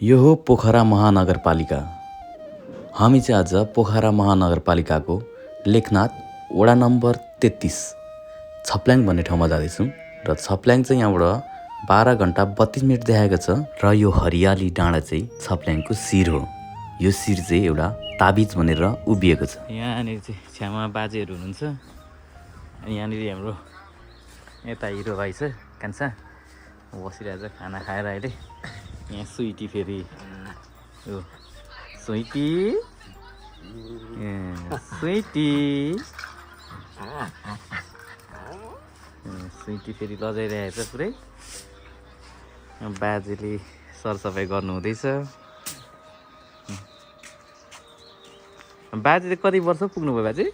यो हो पोखरा महानगरपालिका। हामी चाहिँ आज पोखरा महानगरपालिकाको लेखनाथ वडा नम्बर 33 छप्ल्याङ भन्ने ठाउँमा जाँदैछौँ र छप्ल्याङ चाहिँ यहाँबाट 12 घन्टा 32 मिनट देखाएको छ र यो हरियाली डाँडा चाहिँ छप्ल्याङको शिर हो। यो शिर चाहिँ एउटा ताबिज भनेर उभिएको छ। यहाँनिर चाहिँ छ्यामा बाजेहरू हुनुहुन्छ अनि यहाँनिर हाम्रो यता हिरो भाइ छ कान्छा बसिरहेछ खाना खाएर अहिले। यहाँ स्विटी फेरि हो स्विटी स्विटी स्विटी फेरि लजाइरहेछ पुरै। बाजेले सरसफाइ गर्नु हुँदैछ। बाजे चाहिँ कति वर्ष पुग्नुभयो बाजे?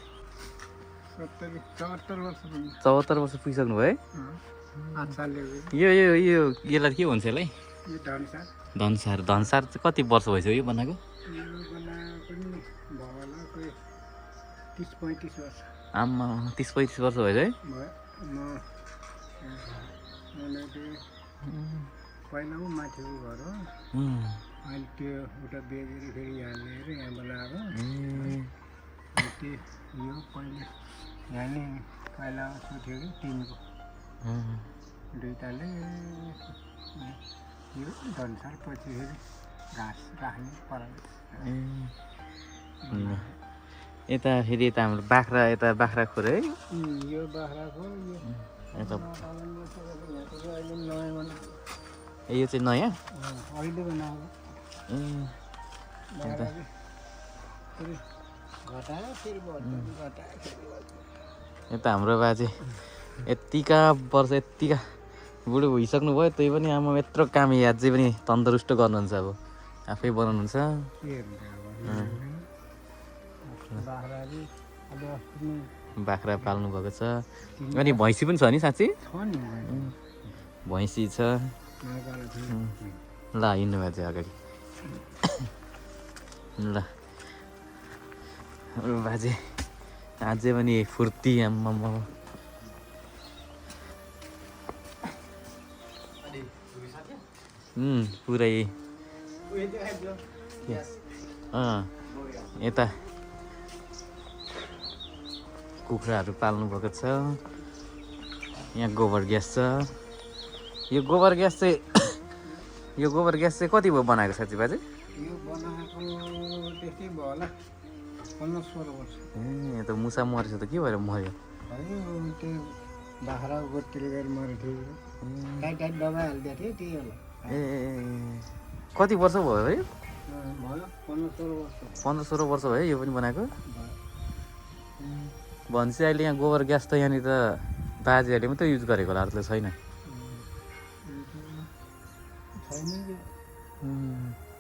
74 वर्ष पुगिसक्नु भयो है। यो यो यो यसलाई के भन्छ यसलाई? धनसार। धनसार चाहिँ कति वर्ष भइसक्यो यो बनाएको? 30-35 वर्ष। आम्मा 30-35 वर्ष भयो है। पहिला माथिको घर हो, अहिले त्यो उता बेचेर फेरि यहाँ लिएर यहाँ बनाएको। त्यो यो पहिला यहाँ पहिला थियो कि टिनको दुईटाले यो धनसार पछि फेरि घाँस राख्ने पराल। यता फेरि यता हाम्रो बाख्रा, यता बाख्राखोर है। यो बाख्राखोर यो चाहिँ नयाँ अहिले बनाएको। यता हाम्रो बाजे यतिका वर्ष यतिका बुढो भइसक्नु भयो, त्यही पनि आमा यत्रो काम याद चाहिँ पनि तन्दुरुस्त गर्नुहुन्छ। अब आफै बनाउनुहुन्छ। बाख्रा पाल्नु भएको छ अनि भैँसी पनि छ नि साँच्ची? भैँसी छ। ल हिँड्नु भएको चाहिँ अगाडि। ल बाजे अझै पनि फुर्ती आम्मा। पुरै यता कुखुराहरू पाल्नु भएको छ। यहाँ गोबर ग्यास छ। यो गोबर ग्यास चाहिँ कति भयो बनाएको साँच्ची बाजे? यो बनाएको त्यस्तै भयो होला 15-16 वर्ष। ए त मुसा मरेछ त के भएर मऱ्यो? त्यो बाख्रा गोठतिर गएर मरेको थियो। टाइट टाइट दबाई हालिदिएको थियो त्यही होला। ए कति वर्ष भयो है? भयो 15-16 वर्ष। 15-16 वर्ष भयो यो पनि बनाएको। भनेपछि अहिले यहाँ गोबर ग्यास त यहाँनिर बाजेहरूले मात्रै युज गरेको होला, अरूले छैन?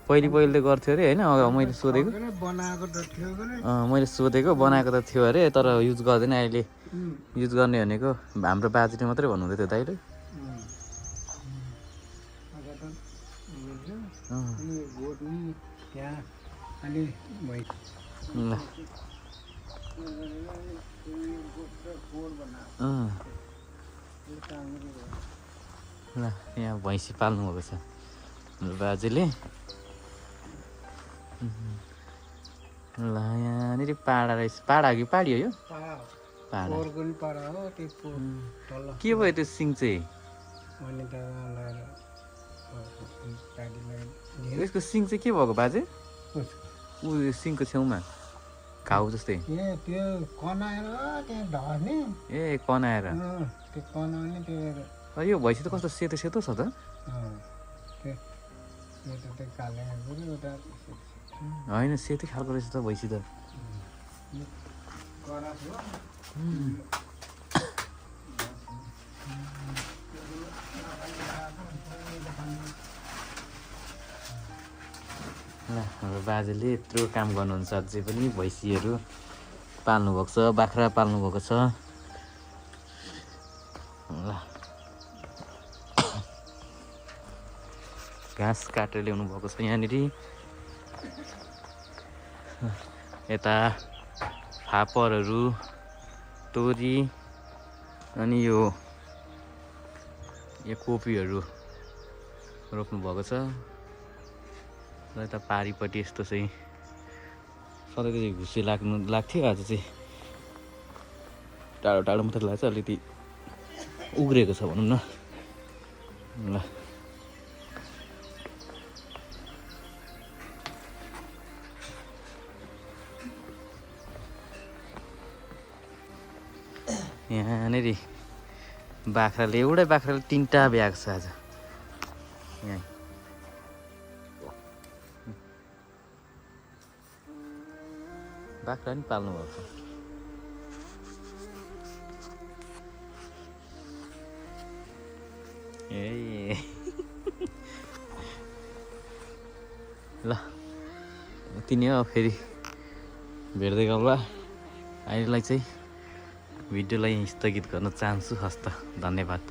पहिले त गर्थ्यो अरे होइन? मैले सोधेको बनाएको त थियो अरे, तर युज गर्दैन अहिले। युज गर्ने भनेको हाम्रो बाजेले मात्रै भन्नुहुँदै थियो दाइले। ल यहाँ भैँसी पाल्नु भएको छ हाम्रो बाजेले। ल यहाँनिर पाडा रहेछ। पाडा कि पाडी हो यो? पाडा। के भयो त्यो सिङ चाहिँ? यसको सिङ चाहिँ के भएको बाजे? ऊ सिङको छेउमा घाउ जस्तै। त्यो कनाएर त्यहाँ ढर्ने। ए कनाएर। त्यो कनाउने त्यो यो भैँसी त कस्तो सेतो सेतो छ त? होइन सेतै खालको रहेछ त भैँसी त। ल हाम्रो बाजेले यत्रो काम गर्नुहुन्छ अझै पनि। भैँसीहरू पाल्नु भएको छ, बाख्रा पाल्नु भएको छ। ल घाँस काटेर ल्याउनु भएको छ यहाँनिर। यता फापरहरू, तोरी अनि यो कोपीहरू रोप्नु भएको छ। र यता पारिपट्टि यस्तो चाहिँ सधैँ चाहिँ घुसी लाग्थ्यो आज चाहिँ टाढो टाढो मात्रै लाग्छ अलिकति उग्रेको छ भनौँ न ल यहाँनिर बाख्राले एउटै बाख्राले 3टा ब्याएको छ आज यहाँ बाख्रा नि पाल्नु भएको छ ए ल यति नै हो फेरि भेट्दै गरौँला अहिलेलाई चाहिँ भिडियोलाई स्थगित गर्न चाहन्छु हस्त धन्यवाद